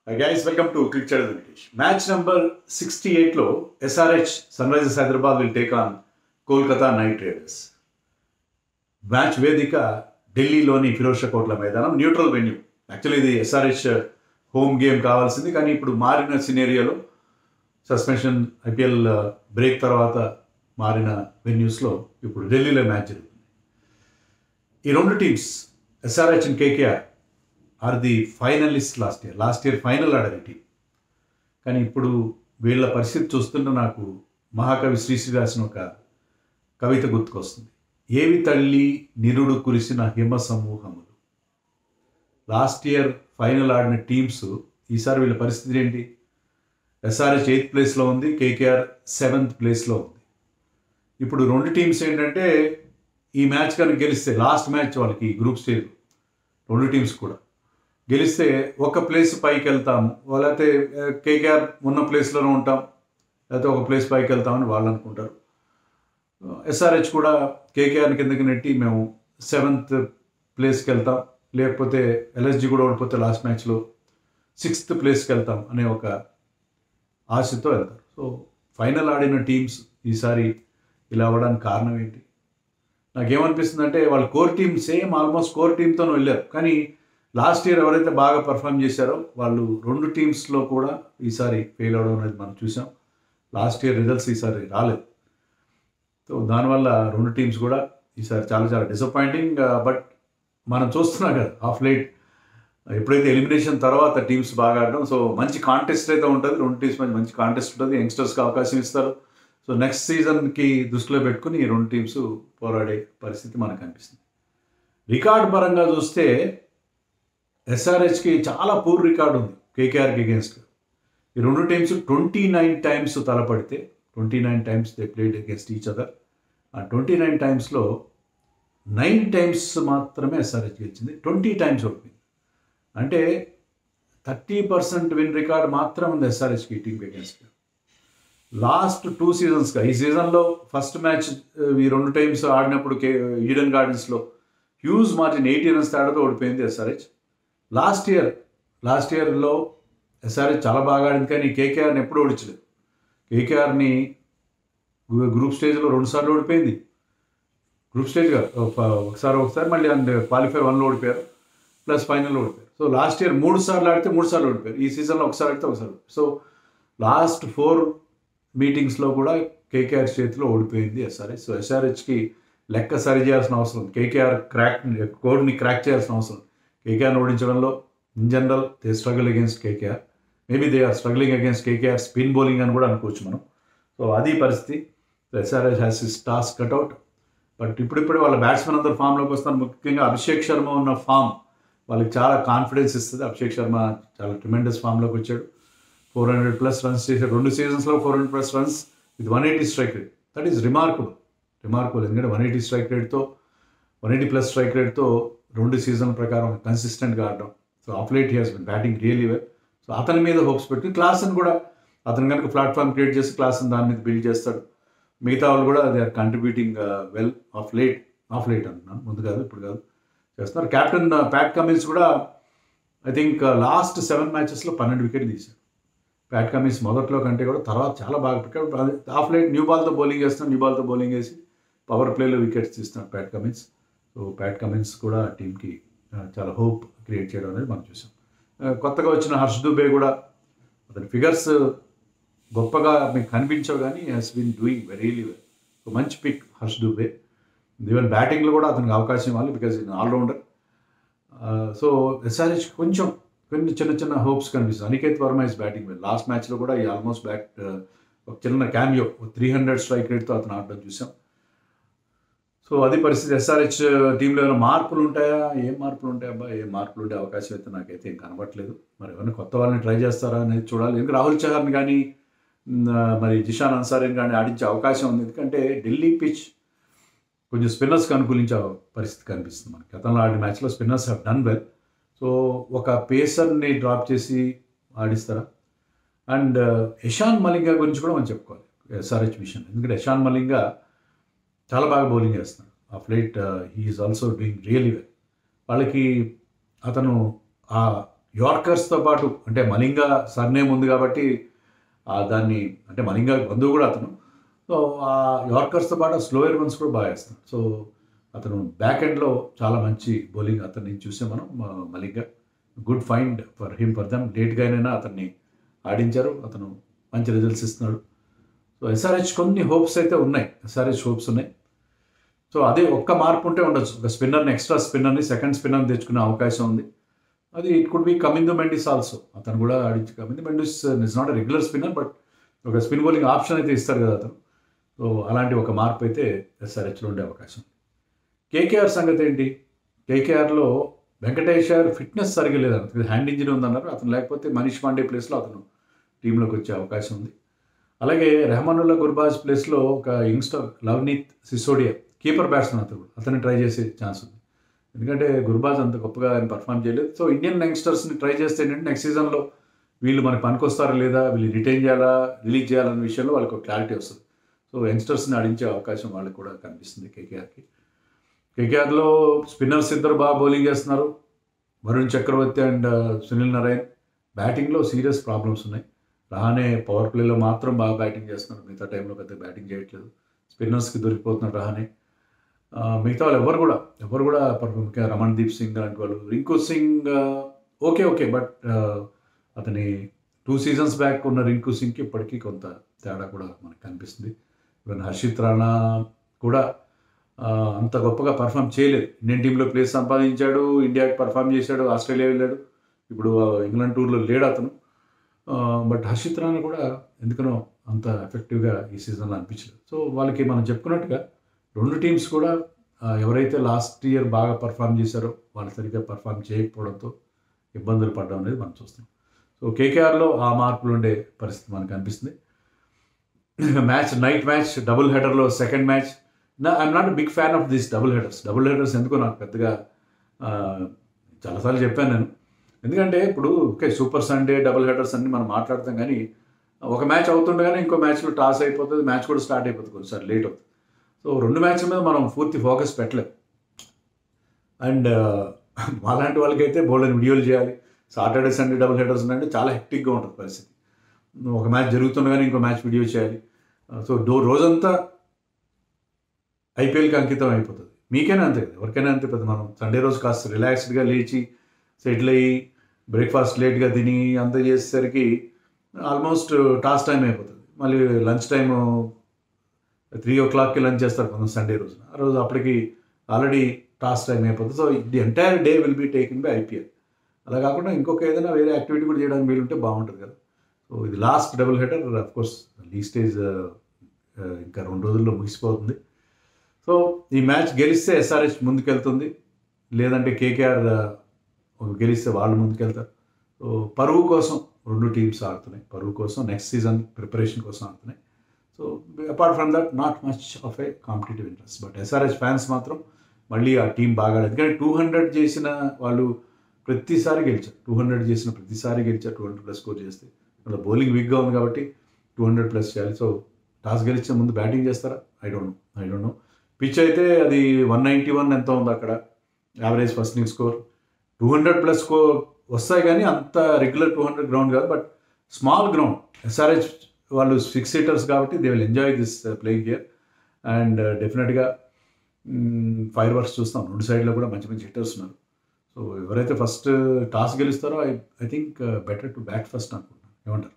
Hi guys, welcome to Cricket Channel Venkatesh. Match number 68 లో SRH Sunrisers Hyderabad will take on Kolkata Knight Riders. Match వేదిక ఢిల్లీలోని ఫిరోజ్ షా కోట్లా మైదానం, neutral venue. Actually ఇది SRH home game కావాల్సింది, కానీ ఇప్పుడు మారిన సినేరియోలో సస్పెన్షన్ IPL బ్రేక్ తర్వాత మారిన వెన్యూస్లో ఇప్పుడు ఢిల్లీలో మ్యాచ్ జరుగుతుంది. ఈ రెండు teams SRH and KKR are the finalist last year final ఆడారు టీం. కానీ ఇప్పుడు వీళ్ళ పరిస్థితి చూస్తుంటే నాకు మహాకవి శ్రీశ్రీ రాసిన ఒక కవిత గుర్తుకొస్తుంది. ఏవి తల్లి నిరుడు కురిసిన హిమ సమూహములు. లాస్ట్ ఇయర్ ఫైనల్ ఆడిన టీమ్స్ ఈసారి వీళ్ళ పరిస్థితి ఏంటి? SRH 8th ప్లేస్లో ఉంది, KKR 7th ప్లేస్లో ఉంది. ఇప్పుడు రెండు టీమ్స్ ఏంటంటే ఈ మ్యాచ్ కనుక గెలిస్తే, లాస్ట్ మ్యాచ్ వాళ్ళకి గ్రూప్ స్టేజ్ రెండు టీమ్స్ కూడా గెలిస్తే ఒక ప్లేస్ పైకి వెళ్తాము, లేకపోతే KKR ఉన్న ప్లేస్లోనే ఉంటాం, లేకపోతే ఒక ప్లేస్ పైకి వెళ్తామని వాళ్ళు అనుకుంటారు. SRH కూడా KKRని కిందకి నెట్టి మేము 7th ప్లేస్కి వెళ్తాం, లేకపోతే LSG కూడా ఓడిపోతే లాస్ట్ మ్యాచ్లో 6th ప్లేస్కి వెళ్తాం అనే ఒక ఆశతో వెళ్తారు. సో ఫైనల్ ఆడిన టీమ్స్ ఈసారి ఇలా అవ్వడానికి కారణం ఏంటి? నాకేమనిపిస్తుంది అంటే వాళ్ళ core team same almost core టీమ్తోనే వెళ్ళారు, కానీ లాస్ట్ ఇయర్ ఎవరైతే బాగా పర్ఫామ్ చేశారో వాళ్ళు రెండు టీమ్స్లో కూడా ఈసారి ఫెయిల్ అవడం అనేది మనం చూసాం. లాస్ట్ ఇయర్ రిజల్ట్స్ ఈసారి రాలేదు. సో దానివల్ల రెండు టీమ్స్ కూడా ఈసారి చాలా చాలా డిసప్పాయింటింగ్. బట్ మనం చూస్తున్నాం కదా ఆఫ్ లైట్, ఎప్పుడైతే ఎలిమినేషన్ తర్వాత టీమ్స్ బాగా ఆడడం, సో మంచి కాంటెస్ట్ అయితే ఉంటుంది, రెండు టీమ్స్ మధ్య మంచి కాంటెస్ట్ ఉంటుంది, యంగ్స్టర్స్కి అవకాశం ఇస్తారు. సో నెక్స్ట్ సీజన్కి దృష్టిలో పెట్టుకుని ఈ రెండు టీమ్స్ పోరాడే పరిస్థితి మనకు కనిపిస్తుంది. రికార్డ్ పరంగా చూస్తే SRHకి చాలా పూర్ రికార్డు ఉంది KKRకి అగేన్స్ట్. ఈ రెండు టీమ్స్ 29 టైమ్స్ తలపడితే 29 times they played against each other. ఆ 29 టైమ్స్లో 9 టైమ్స్ మాత్రమే SRH గెలిచింది, 20 టైమ్స్ ఓడిపోయింది. అంటే 30% విన్ రికార్డ్ మాత్రం ఉంది SRHకి టీంకి అగేన్స్ట్. లాస్ట్ 2 సీజన్స్గా, ఈ సీజన్లో ఫస్ట్ మ్యాచ్ ఈ రెండు టైమ్స్ ఆడినప్పుడు ఈడెన్ గార్డెన్స్లో హ్యూజ్ మార్జిన్ 80 రన్స్ తేడాతో ఓడిపోయింది SRH. లాస్ట్ ఇయర్లో SRH చాలా బాగా ఆడింది, కానీ KKRని ఎప్పుడూ ఓడించలేదు. KKRని గ్రూప్ స్టేజ్లో 2 సార్లు ఓడిపోయింది. గ్రూప్ స్టేజ్గా ఒకసారి మళ్ళీ క్వాలిఫైర్ 1లో ఓడిపోయారు, ప్లస్ ఫైనల్లో ఓడిపోయారు. సో లాస్ట్ ఇయర్ 3 సార్లు ఆడితే 3 సార్లు ఓడిపోయారు. ఈ సీజన్లో ఒకసారి ఆడితే ఒకసారి. సో లాస్ట్ 4 మీటింగ్స్లో కూడా KKR చేతిలో ఓడిపోయింది SRH. సో SRHకి లెక్క సరి చేయాల్సిన అవసరం, KKR కోడ్ని క్రాక్ చేయాల్సిన అవసరం. KKRని ఓడించడంలో in general they struggle against KKR. Maybe they are struggling against KKR spin bowling అని కూడా అనుకోవచ్చు మనం. సో అది పరిస్థితి. SRH has his task cut out. But ఇప్పుడిప్పుడే వాళ్ళ బ్యాట్స్మెన్ అందరూ ఫామ్లోకి వస్తారు. ముఖ్యంగా అభిషేక్ శర్మ ఉన్న ఫామ్ వాళ్ళకి చాలా కాన్ఫిడెన్స్ ఇస్తుంది. అభిషేక్ శర్మ చాలా ట్రిమెండస్ ఫామ్లోకి వచ్చాడు. 400+ రన్స్ చేశాడు, 2 సీజన్స్లో 400+ runs with 180 strike rate. That is remarkable. ఎందుకంటే 180 స్ట్రైక్ రేట్తో 180+ స్ట్రైక్ రేట్తో 2 సీజన్ల ప్రకారం కన్సిస్టెంట్గా ఆడడం. So of light he has been batting really well. So అతని మీద హోప్స్ పెట్టి క్లాస్ని కూడా అతను కనుక ప్లాట్ఫామ్ క్రియేట్ చేసి క్లాస్ని దాని మీద బిల్డ్ చేస్తాడు. మిగతా వాళ్ళు కూడా they are contributing well. Of late అంటున్నాను, ముందు కాదు ఇప్పుడు కాదు, చేస్తున్నారు. కెప్టెన్ ప్యాట్ కమిన్స్ కూడా ఐ థింక్ లాస్ట్ 7 మ్యాచెస్లో 12 వికెట్లు తీశాడు. ప్యాట్ కమిన్స్ మొదట్లో కంటే కూడా తర్వాత చాలా బాగా పెట్టాడు. ఆఫ్ లైట్ న్యూ బాల్తో బౌలింగ్ వేసి పవర్ ప్లేలో వికెట్స్ తీస్తున్నాడు Pat Cummins. So Pat Cummins కూడా టీంకి చాలా హోప్ క్రియేట్ చేయడం అనేది మనం చూసాం. కొత్తగా వచ్చిన హర్ష్ దుబే కూడా అతని ఫిగర్స్ గొప్పగా మీకు కనిపించవు, కానీ he's been doing very well. So మంచి పిక్ హర్ష్ దుబే. ఈవెన్ బ్యాటింగ్లో కూడా అతనికి అవకాశం ఇవ్వాలి, బికాజ్ ఈయన ఆల్రౌండర్. సో SRH కొన్ని చిన్న హోప్స్ కనిపిస్తుంది. Aniket Varma is batting well. Last మ్యాచ్లో కూడా ఈ ఆల్మోస్ట్ ఒక చిన్న క్యామియో 300 స్ట్రైక్ రేట్తో అతను ఆడడం చూసాం. సో అది పరిస్థితి. SRH టీంలో ఏమైనా మార్పులు ఉంటాయా? ఏం మార్పులు ఉండే అవకాశం అయితే నాకైతే ఏం కనబట్లేదు. మరి ఎవరైనా కొత్త వాళ్ళని ట్రై చేస్తారా అనేది చూడాలి. ఎందుకంటే రాహుల్ చహర్ని కానీ మరి జిషాన్ అన్సారీని కానీ ఆడించే అవకాశం ఉంది. ఎందుకంటే ఢిల్లీ పిచ్ కొంచెం స్పిన్నర్స్కి అనుకూలించే పరిస్థితి కనిపిస్తుంది మనకి. గతంలో ఆడిన మ్యాచ్లో spinners have done well. So ఒక పేసర్ని డ్రాప్ చేసి ఆడిస్తారా? అండ్ ఇషాన్ మలింగా గురించి కూడా మనం చెప్పుకోవాలి SRH విషయం. ఎందుకంటే ఇషాన్ మలింగా చాలా బాగా బౌలింగ్ చేస్తున్నాడు. Of light he is also doing really well. వాళ్ళకి అతను ఆ యార్కర్స్తో పాటు అంటే మలింగా సర్నేమ్ ఉంది కాబట్టి దాన్ని అంటే మలింగా బంధువు కూడా అతను. సో ఆ యార్కర్స్తో పాటు స్లోయర్ వన్స్ కూడా బాగా వేస్తాడు. సో అతను బ్యాక్ ఎండ్లో చాలా మంచి బౌలింగ్ అతన్ని చూసాం మనం. Malinga good find for them. లేట్గా అయినా అతన్ని ఆడించారు. అతను మంచి రిజల్ట్స్ ఇస్తున్నాడు. సో ఎస్ఆర్హెచ్ కొన్ని హోప్స్ అయితే ఉన్నాయి. ఎస్ఆర్హెచ్ హోప్స్ ఉన్నాయి. సో అదే ఒక్క మార్పు ఉంటే ఉండొచ్చు. ఒక స్పిన్నర్ని, ఎక్స్ట్రా స్పిన్నర్ని, సెకండ్ స్పిన్నర్ని తెచ్చుకునే అవకాశం ఉంది. అది it could be Kamindu Mendis also. అతను కూడా ఆడించి Kamindu Mendis is not a regular spinner, but ఒక స్పిన్ బౌలింగ్ ఆప్షన్ అయితే ఇస్తారు కదా అతను. సో అలాంటి ఒక మార్పు అయితే ఎస్ఆర్హెచ్లో ఉండే అవకాశం. కేకేఆర్ సంగతి ఏంటి? కేకేఆర్లో వెంకటేశ్వర్ ఫిట్నెస్ సరిగా లేదన్నారు. హ్యాండ్ ఇంజరీ ఉందన్నారు. అతను లేకపోతే మనీష్ పాండే ప్లేస్లో అతను టీంలోకి వచ్చే అవకాశం ఉంది. అలాగే రెహమానుల్లా గుర్బాజ్ ప్లేస్లో ఒక యంగ్స్టర్ లవ్నీత్ సిసోడియా కీపర్ బ్యాట్స్మెన్ అతన్ని ట్రై చేసే ఛాన్స్ ఉంది. ఎందుకంటే గుర్బాజ్ అంత గొప్పగా ఆయన పర్ఫామ్ చేయలేదు. సో ఇండియన్ యంగ్స్టర్స్ని ట్రై చేస్తే ఏంటంటే నెక్స్ట్ సీజన్లో వీళ్ళు మనకి పనికొస్తారా లేదా, వీళ్ళు రిటైన్ చేయాలా, రిలీజ్ చేయాలనే విషయంలో వాళ్ళకి ఒక క్లారిటీ వస్తుంది. సో యంగ్స్టర్స్ని ఆడించే అవకాశం వాళ్ళకి కూడా కనిపిస్తుంది కేకేఆర్కి. కేకేఆర్లో స్పిన్నర్స్ ఇద్దరు బాగా బౌలింగ్ చేస్తున్నారు. Varun Chakravarthy and Sunil Narine. బ్యాటింగ్లో సీరియస్ ప్రాబ్లమ్స్ ఉన్నాయి. రహానే పవర్ ప్లేలో మాత్రం బాగా బ్యాటింగ్ చేస్తున్నారు. మిగతా టైంలో పెద్ద బ్యాటింగ్ చేయట్లేదు. స్పిన్నర్స్కి దొరికిపోతున్నారు రహానే. మిగతా వాళ్ళు ఎవరు కూడా ముఖ్యంగా రమణ్ దీప్ సింగ్ లాంటి వాళ్ళు. రింకు సింగ్ ఓకే బట్ అతని 2 seasons బ్యాక్ ఉన్న రింకు సింగ్కి ఇప్పటికీ కొంత తేడా కూడా మనకు కనిపిస్తుంది. ఈవెన్ హర్షిత్ రాణా కూడా అంత గొప్పగా పర్ఫామ్ చేయలేదు. ఇండియన్ టీంలో ప్లేస్ సంపాదించాడు, ఇండియాకి పర్ఫామ్ చేశాడు, ఆస్ట్రేలియా వెళ్ళాడు, ఇప్పుడు ఇంగ్లాండ్ టూర్లో లేడు అతను. బట్ హర్షిత్ రాణా కూడా ఎందుకనో అంత ఎఫెక్టివ్గా ఈ సీజన్లో అనిపించలేదు. సో వాళ్ళకి మనం చెప్పుకున్నట్టుగా 2 టీమ్స్ కూడా ఎవరైతే లాస్ట్ ఇయర్ బాగా పర్ఫామ్ చేశారో వాళ్ళు సరిగ్గా పర్ఫామ్ చేయకపోవడంతో ఇబ్బందులు పడడం అనేది మనం చూస్తున్నాం. సో కేకేఆర్లో ఆ మార్పులు ఉండే పరిస్థితి మనకు అనిపిస్తుంది. నైట్ మ్యాచ్ డబుల్ హెడర్లో second match. I'm not big fan of this double headers ఎందుకో నాకు పెద్దగా చాలాసార్లు చెప్పాను నేను. ఎందుకంటే ఇప్పుడు okay super Sunday double headers అన్ని మనం మాట్లాడతాం, కానీ ఒక మ్యాచ్ అవుతుండగానే ఇంకో మ్యాచ్లో టాస్ అయిపోతుంది, మ్యాచ్ కూడా స్టార్ట్ అయిపోతుంది, కొంచెంసారి లేట్ అవుతుంది. సో 2 మ్యాచ్ల మీద మనం పూర్తి ఫోకస్ పెట్టలేం. అండ్ అలాంటి వాళ్ళకైతే బోల్డెన్ వీడియోలు చేయాలి. సాటర్డే సండే డబుల్ హెడర్స్ అంటే చాలా హెక్టిక్గా ఉంటుంది పరిస్థితి. ఒక మ్యాచ్ జరుగుతుండగానే ఇంకో మ్యాచ్ వీడియో చేయాలి. సో రోజంతా ఐపీఎల్కి అంకితం అయిపోతుంది. మీకైనా అంతే కదా, ఎవరికైనా అంతే. పెద్ద మనం సండే రోజు కాస్త రిలాక్స్డ్గా లేచి సెటిల్ అయ్యి బ్రేక్ఫాస్ట్ లేట్గా తిని అంత చేసేసరికి ఆల్మోస్ట్ టాస్ టైం అయిపోతుంది. మళ్ళీ లంచ్ టైము 3 o'clockకి లంచ్ చేస్తారు కొంచెం సండే రోజున. ఆ రోజు అప్పటికి ఆల్రెడీ టాస్ టైం అయిపోతుంది. So the entire day will be taking by IPL. అలా కాకుండా ఇంకొక ఏదైనా వేరే యాక్టివిటీ కూడా చేయడానికి వీలుంటే బాగుంటుంది కదా. సో ఇది last double header. Of course league stage ఇంకా 2 రోజుల్లో ముగిసిపోతుంది. సో ఈ మ్యాచ్ గెలిస్తే ఎస్ఆర్హెచ్ ముందుకెళ్తుంది, లేదంటే కేకేఆర్ గెలిస్తే వాళ్ళు ముందుకెళ్తారు. సో పరువు కోసం 2 టీమ్స్ ఆడుతున్నాయి. పరువు కోసం, నెక్స్ట్ సీజన్ ప్రిపరేషన్ కోసం ఆడుతున్నాయి. So apart from that not much of a competitive interest. But SRH fans మాత్రం మళ్ళీ ఆ టీం బాగా ఆడారు. ఎందుకంటే 200 చేసిన వాళ్ళు ప్రతిసారి గెలిచారు. 200 చేసిన ప్రతిసారి గెలిచారు. 200+ స్కోర్ చేస్తే వాళ్ళ బౌలింగ్ వీక్గా ఉంది కాబట్టి 200+ చేయాలి. సో టాస్ గెలిచే ముందు బ్యాటింగ్ చేస్తారా? I don't know. పిచ్ అయితే అది 191 ఎంత ఉంది అక్కడ average first innings score. 200+ score వస్తాయి కానీ అంత రెగ్యులర్ 200 గ్రౌండ్ కాదు, బట్ స్మాల్ గ్రౌండ్. ఎస్ఆర్హెచ్ వాళ్ళు 6 hitters కాబట్టి they will enjoy this playing here. And డెఫినెట్గా ఫైర్ వర్క్స్ చూస్తాం. 2 సైడ్లో కూడా మంచి హిట్టర్స్ ఉన్నారు. సో ఎవరైతే ఫస్ట్ టాస్ గెలుస్తారో I think better to bat first అనుకుంటున్నాను. ఏమంటారు?